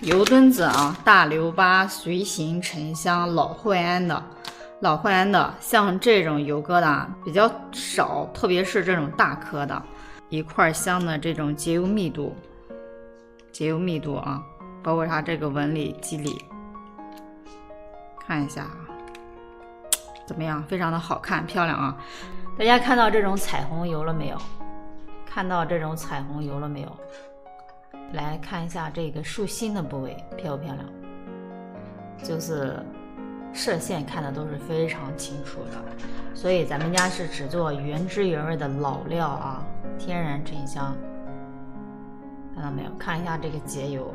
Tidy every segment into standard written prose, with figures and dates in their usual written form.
油墩子啊，大留疤随行沉香老惠安的，像这种油疙瘩比较少，特别是这种大颗的，一块香的这种节油密度啊，包括它这个纹理肌理，看一下啊，怎么样？非常的好看漂亮啊！大家看到这种彩虹油了没有？来看一下这个树心的部位漂不漂亮？就是射线看的都是非常清楚的，所以咱们家是只做原汁原味的老料啊，天然沉香。看到没有？看一下这个节油。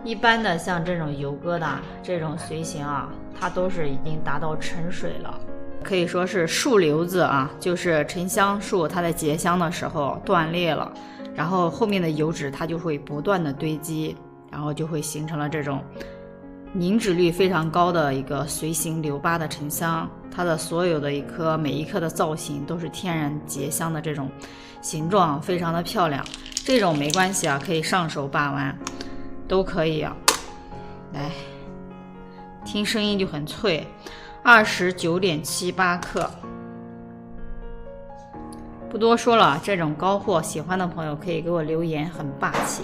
一般的像这种油疙瘩这种随行啊，它都是已经达到沉水了，可以说是树瘤子啊，就是沉香树它在结香的时候断裂了，然后后面的油脂它就会不断的堆积，然后就会形成了这种凝脂率非常高的一个随行留疤的沉香。它的所有的每一颗的造型都是天然结香的这种形状，非常的漂亮。这种没关系啊，可以上手把玩都可以啊。来，听声音就很脆，29.78克。不多说了，这种高货喜欢的朋友可以给我留言，很霸气。